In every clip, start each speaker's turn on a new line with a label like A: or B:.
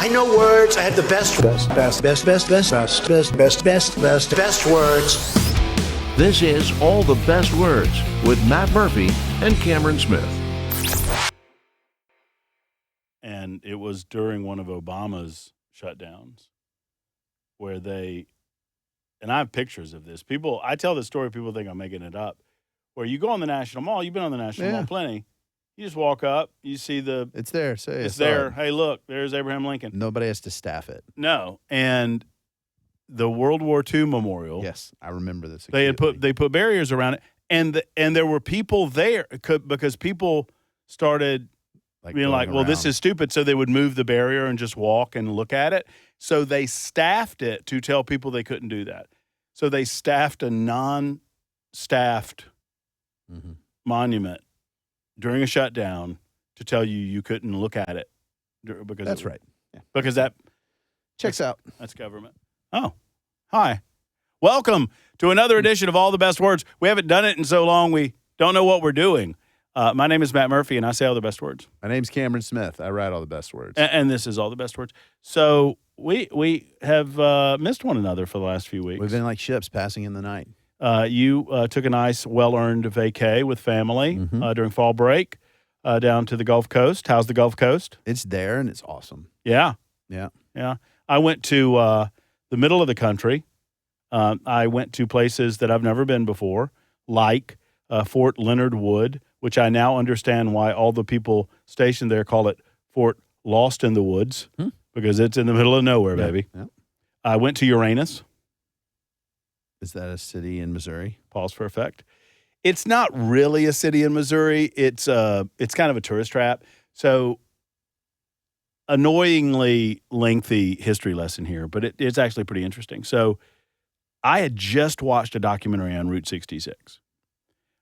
A: I know words. I have the best words.
B: This is All the Best Words with Matt Murphy and Cameron Smith.
C: And it was during one of Obama's shutdowns where they, and I have pictures of this. People, I tell this story, people think I'm making it up, where you go on the National Mall, you've been on the National Mall plenty. You just walk up, you see
D: it's there.
C: It's there. Hey, look, there's Abraham Lincoln.
D: Nobody has to staff it.
C: No. And the World War II memorial.
D: Yes, I remember this.
C: They put barriers around it, and there were people there because people started being like, well, this is stupid. So they would move the barrier and just walk and look at it. So they staffed it to tell people they couldn't do that. So they staffed a non-staffed monument during a shutdown to tell you couldn't look at it. Because
D: that's right. Yeah.
C: Because that
D: checks out.
C: That's government. Oh, hi. Welcome to another edition of All the Best Words. We haven't done it in so long we don't know what we're doing. My name is Matt Murphy, and I say all the best words.
D: My name's Cameron Smith. I write all the best words.
C: And this is All the Best Words. So we have missed one another for the last few weeks.
D: We've been like ships passing in the night.
C: You took a nice, well-earned vacay with family during fall break down to the Gulf Coast. How's the Gulf Coast?
D: It's there, and it's awesome.
C: Yeah.
D: Yeah.
C: Yeah. I went to the middle of the country. I went to places that I've never been before, like Fort Leonard Wood, which I now understand why all the people stationed there call it Fort Lost in the Woods, because it's in the middle of nowhere, baby.
D: Yeah.
C: I went to Uranus.
D: Is that a city in Missouri?
C: Pause for effect. It's not really a city in Missouri. It's kind of a tourist trap. So annoyingly lengthy history lesson here, but it's actually pretty interesting. So I had just watched a documentary on Route 66,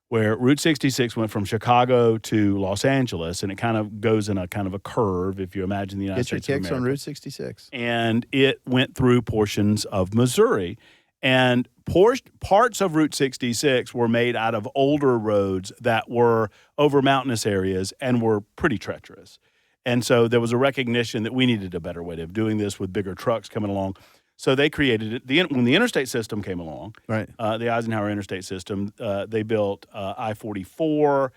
C: where Route 66 went from Chicago to Los Angeles, and it kind of goes in a kind of a curve, if you imagine the United States of America.
D: Get your kicks on Route 66.
C: And it went through portions of Missouri. And parts of Route 66 were made out of older roads that were over mountainous areas and were pretty treacherous. And so there was a recognition that we needed a better way of doing this with bigger trucks coming along. So they created it. When the interstate system came along,
D: right?
C: The Eisenhower interstate system, they built I-44,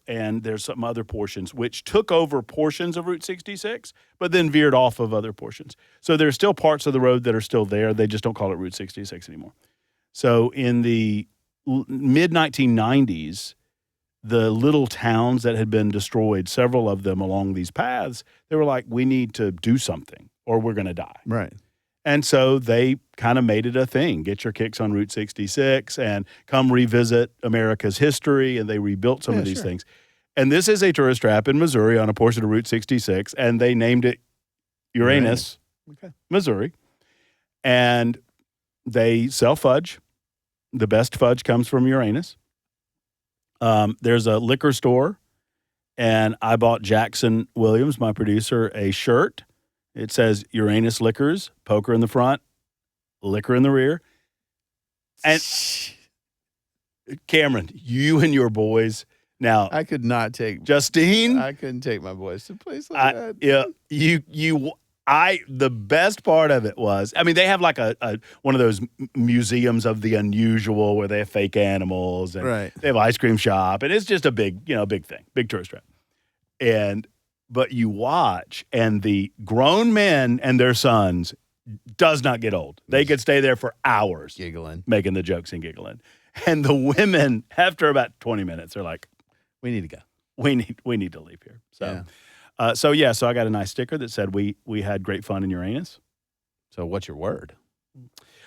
C: and there's some other portions which took over portions of Route 66, but then veered off of other portions. So there's still parts of the road that are still there. They just don't call it Route 66 anymore. So in the mid-1990s, the little towns that had been destroyed, several of them along these paths, they were like, we need to do something or we're going to die.
D: Right.
C: And so they kind of made it a thing. Get your kicks on Route 66 and come revisit America's history. And they rebuilt some of these things. And this is a tourist trap in Missouri on a portion of Route 66. And they named it Uranus, Missouri. And they sell fudge. The best fudge comes from Uranus. There's a liquor store. And I bought Jackson Williams, my producer, a shirt. It says Uranus Liquors, poker in the front, liquor in the rear. And Cameron, you and your boys. Now,
D: I could not take
C: Justine.
D: I couldn't take my boys to a place like that.
C: Yeah, the best part of it was, I mean, they have like a one of those museums of the unusual where they have fake animals and they have an ice cream shop, and it's just a big thing, big tourist trap. But you watch, and the grown men and their sons does not get old. They could stay there for hours.
D: Giggling.
C: Making the jokes and giggling. And the women, after about 20 minutes, are like,
D: we need to go.
C: We need to leave here. So, so I got a nice sticker that said we had great fun in Uranus.
D: So what's your word?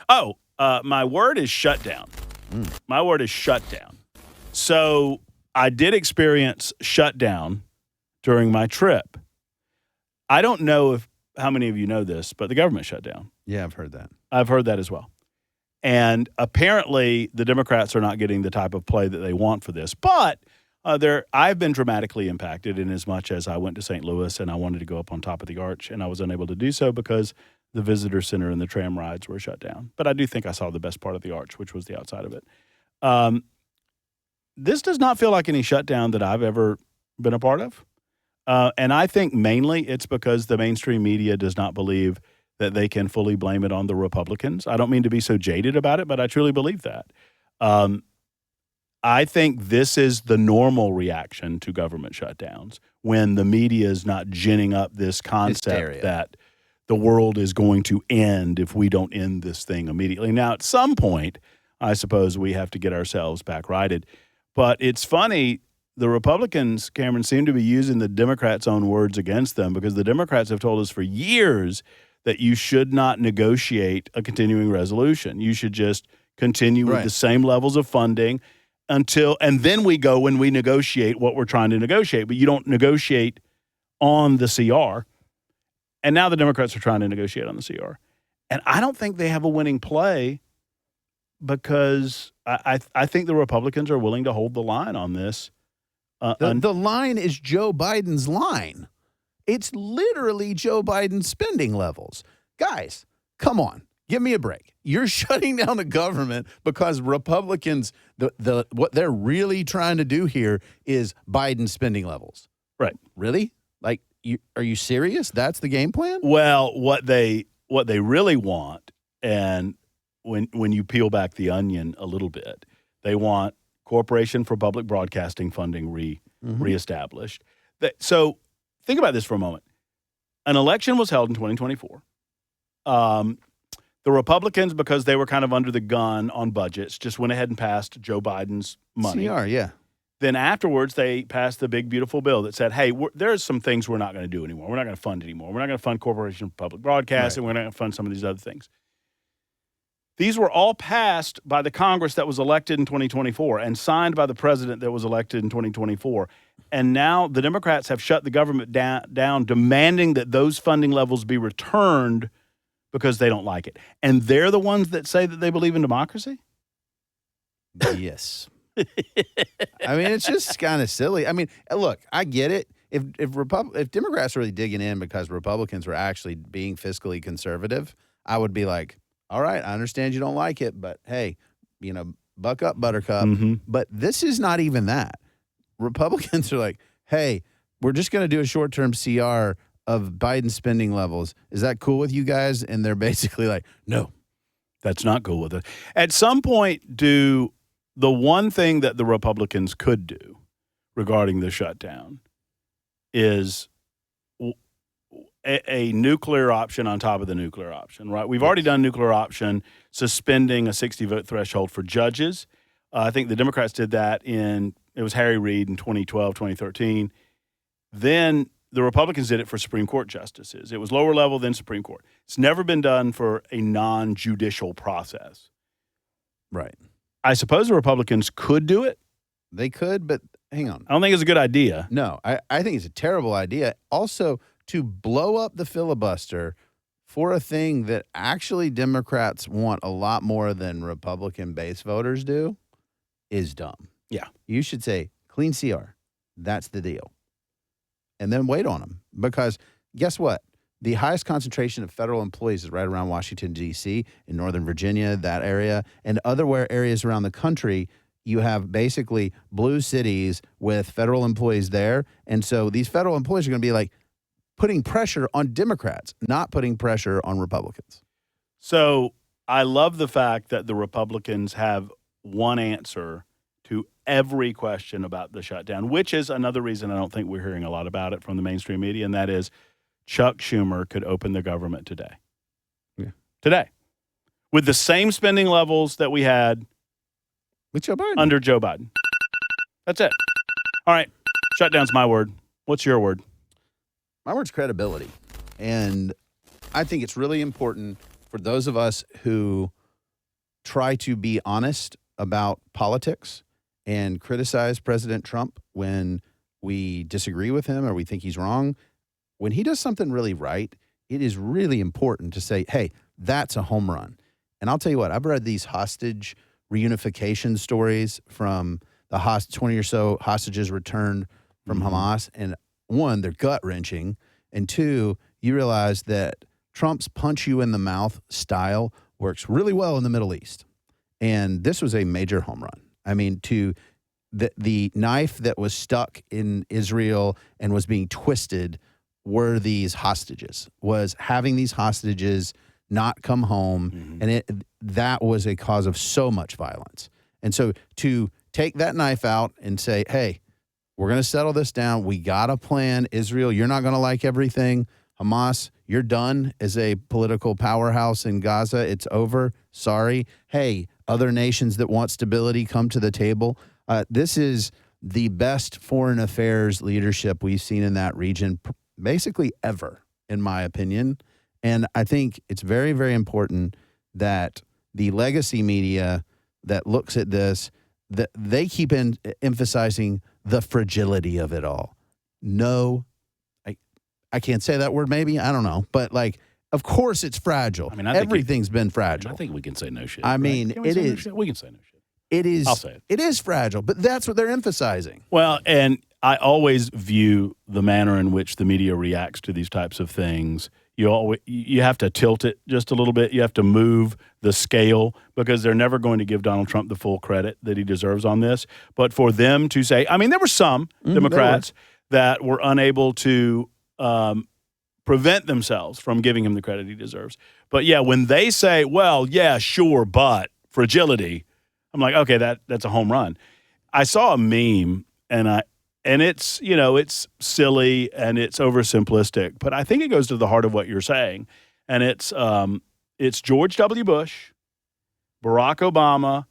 C: Oh, my word is shutdown. My word is shutdown. So I did experience shutdown during my trip. I don't know how many of you know this, but the government shut down.
D: Yeah, I've heard that.
C: I've heard that as well. And apparently the Democrats are not getting the type of play that they want for this. But I've been dramatically impacted in as much as I went to St. Louis and I wanted to go up on top of the arch, and I was unable to do so because the visitor center and the tram rides were shut down. But I do think I saw the best part of the arch, which was the outside of it. This does not feel like any shutdown that I've ever been a part of. And I think mainly it's because the mainstream media does not believe that they can fully blame it on the Republicans. I don't mean to be so jaded about it, but I truly believe that. I think this is the normal reaction to government shutdowns when the media is not ginning up this concept
D: Hysteria.
C: that the world is going to end if we don't end this thing immediately. Now, at some point, I suppose we have to get ourselves back righted. But it's funny, the Republicans, Cameron, seem to be using the Democrats' own words against them because the Democrats have told us for years that you should not negotiate a continuing resolution. You should just continue with the same levels of funding and then we go when we negotiate what we're trying to negotiate. But you don't negotiate on the CR. And now the Democrats are trying to negotiate on the CR. And I don't think they have a winning play because I think the Republicans are willing to hold the line on this.
D: The line is Joe Biden's line. It's literally Joe Biden's spending levels. Guys, come on. Give me a break. You're shutting down the government because Republicans, what they're really trying to do here is Biden's spending levels.
C: Right.
D: Really? Like, are you serious? That's the game plan?
C: Well, what they really want, and when you peel back the onion a little bit, they want Corporation for Public Broadcasting funding reestablished. So think about this for a moment. An election was held in 2024. The Republicans, because they were kind of under the gun on budgets, just went ahead and passed Joe Biden's money.
D: CR, yeah.
C: Then afterwards, they passed the big, beautiful bill that said, hey, there's some things we're not going to do anymore. We're not going to fund anymore. We're not going to fund Corporation for Public Broadcasting. We're not going to fund some of these other things. These were all passed by the Congress that was elected in 2024 and signed by the president that was elected in 2024. And now the Democrats have shut the government down, demanding that those funding levels be returned because they don't like it. And they're the ones that say that they believe in democracy?
D: Yes. I mean, it's just kind of silly. I mean, look, I get it. If Democrats are really digging in because Republicans were actually being fiscally conservative, I would be like, all right, I understand you don't like it, but hey, buck up, Buttercup.
C: Mm-hmm.
D: But this is not even that. Republicans are like, hey, we're just going to do a short-term CR of Biden spending levels. Is that cool with you guys? And they're basically like, no.
C: That's not cool with it. At some point, the one thing that the Republicans could do regarding the shutdown is a nuclear option on top of the nuclear option, right? We've already done nuclear option, suspending a 60-vote threshold for judges. I think the Democrats did that it was Harry Reid in 2012, 2013. Then the Republicans did it for Supreme Court justices. It was lower level than Supreme Court. It's never been done for a non-judicial process.
D: Right.
C: I suppose the Republicans could do it.
D: They could, but hang on.
C: I don't think it's a good idea.
D: No, I think it's a terrible idea. Also, to blow up the filibuster for a thing that actually Democrats want a lot more than Republican base voters do is dumb.
C: Yeah.
D: You should say, clean CR. That's the deal. And then wait on them. Because guess what? The highest concentration of federal employees is right around Washington, D.C., in Northern Virginia, that area, and other areas around the country. You have basically blue cities with federal employees there. And so these federal employees are going to be like putting pressure on Democrats, not putting pressure on Republicans.
C: So I love the fact that the Republicans have one answer to every question about the shutdown, which is another reason I don't think we're hearing a lot about it from the mainstream media, and that is Chuck Schumer could open the government today.
D: Yeah.
C: Today. With the same spending levels that we had
D: With Joe Biden.
C: under Joe Biden. That's it. All right. Shutdown's my word. What's your word?
D: My word's credibility. And I think it's really important for those of us who try to be honest about politics and criticize President Trump when we disagree with him or we think he's wrong. When he does something really right, it is really important to say, hey, that's a home run. And I'll tell you what, I've read these hostage reunification stories from the 20 or so hostages returned from Hamas. And one, they're gut-wrenching. And two, you realize that Trump's punch-you-in-the-mouth style works really well in the Middle East. And this was a major home run. I mean, to the knife that was stuck in Israel and was being twisted were these hostages, was having these hostages not come home. And that was a cause of so much violence. And so to take that knife out and say, hey, we're going to settle this down. We got a plan. Israel, you're not going to like everything. Hamas, you're done as a political powerhouse in Gaza. It's over. Sorry. Hey, other nations that want stability, come to the table. This is the best foreign affairs leadership we've seen in that region basically ever, in my opinion. And I think it's very, very important that the legacy media that looks at this, that they keep emphasizing the fragility of it all. No, I can't say that word maybe. I don't know. But, like, of course it's fragile. I mean, everything's been fragile.
C: I think we can say no shit.
D: I mean,
C: it is. We can say no shit.
D: It is.
C: I'll say it.
D: It is fragile, but that's what they're emphasizing.
C: Well, and I always view the manner in which the media reacts to these types of things. You have to tilt it just a little bit. You have to move the scale because they're never going to give Donald Trump the full credit that he deserves on this. But for them to say, I mean, there were some Democrats that were unable to prevent themselves from giving him the credit he deserves. But yeah, when they say, well, yeah, sure, but fragility, I'm like, okay, that's a home run. I saw a meme and it's, it's silly and it's oversimplistic, but I think it goes to the heart of what you're saying. And it's George W. Bush, Barack Obama,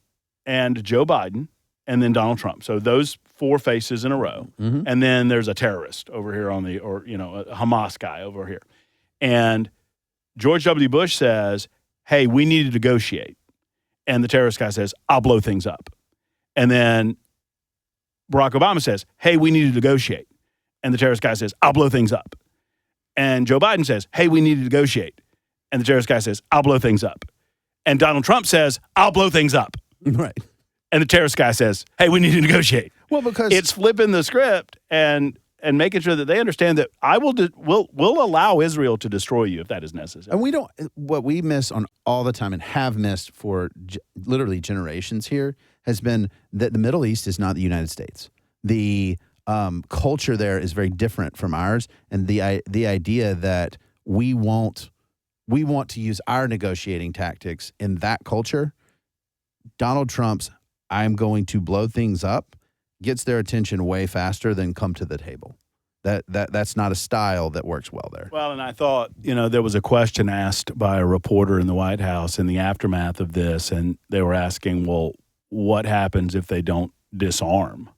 C: and Joe Biden, and then Donald Trump. So those four faces in a row. And then there's a terrorist over here a Hamas guy over here. And George W. Bush says, hey, we need to negotiate. And the terrorist guy says, I'll blow things up. And then Barack Obama says, hey, we need to negotiate. And the terrorist guy says, I'll blow things up. And Joe Biden says, hey, we need to negotiate. And the terrorist guy says, I'll blow things up. And Donald Trump says, I'll blow things up.
D: Right.
C: And the terrorist guy says, hey, we need to negotiate.
D: Well, because
C: it's flipping the script and making sure that they understand that we'll allow Israel to destroy you if that is necessary.
D: And what we miss on all the time and have missed for literally generations here has been that the Middle East is not the United States. The culture there is very different from ours, and the idea that we want to use our negotiating tactics in that culture. Donald Trump's "I'm going to blow things up" gets their attention way faster than come to the table. That's not a style that works well there.
C: Well, and I thought, there was a question asked by a reporter in the White House in the aftermath of this, and they were asking, well, what happens if they don't disarm?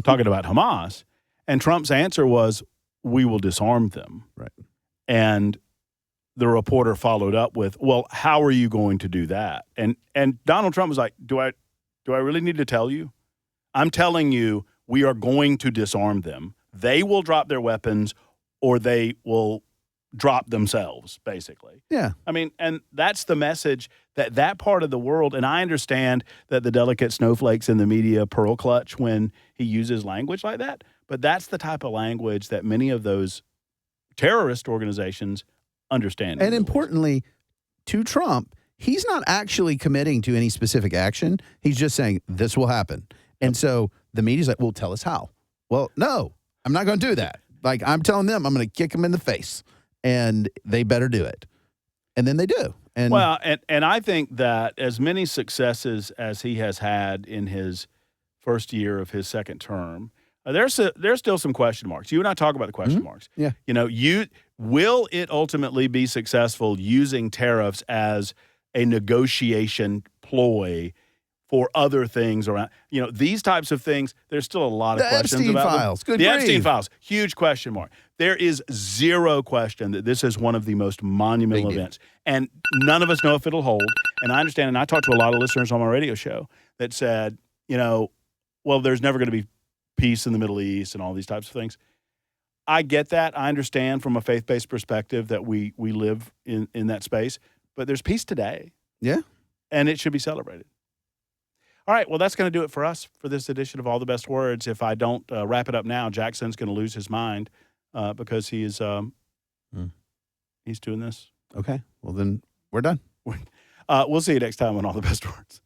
C: Talking about Hamas. And Trump's answer was, we will disarm them.
D: Right.
C: And the reporter followed up with, well, how are you going to do that? And Donald Trump was like, do I really need to tell you? I'm telling you, we are going to disarm them. They will drop their weapons or they will drop themselves, basically.
D: Yeah.
C: I mean, and that's the message that part of the world, and I understand that the delicate snowflakes in the media pearl clutch when he uses language like that, but that's the type of language that many of those terrorist organizations understand.
D: And importantly, to Trump, he's not actually committing to any specific action. He's just saying, this will happen. And so the media's like, well, tell us how. Well, no, I'm not going to do that. Like, I'm telling them I'm going to kick them in the face, and they better do it. And then they do. And
C: well, and I think that as many successes as he has had in his first year of his second term, there's still some question marks. You and I talk about the question marks.
D: Yeah.
C: Will it ultimately be successful using tariffs as a negotiation ploy for other things around, these types of things? There's still a lot of questions
D: Epstein
C: about
D: files.
C: them.
D: Good
C: the
D: grief.
C: Epstein files, huge question mark. There is zero question that this is one of the most monumental events, and none of us know if it'll hold. And I understand, and I talked to a lot of listeners on my radio show that said, well, there's never going to be peace in the Middle East and all these types of things. I get that. I understand from a faith-based perspective that we live in that space, but there's peace today.
D: Yeah.
C: And it should be celebrated. All right, well, that's going to do it for us for this edition of All the Best Words. If I don't wrap it up now, Jackson's going to lose his mind because he's doing this.
D: Okay, well, then we're done.
C: We'll see you next time on All the Best Words.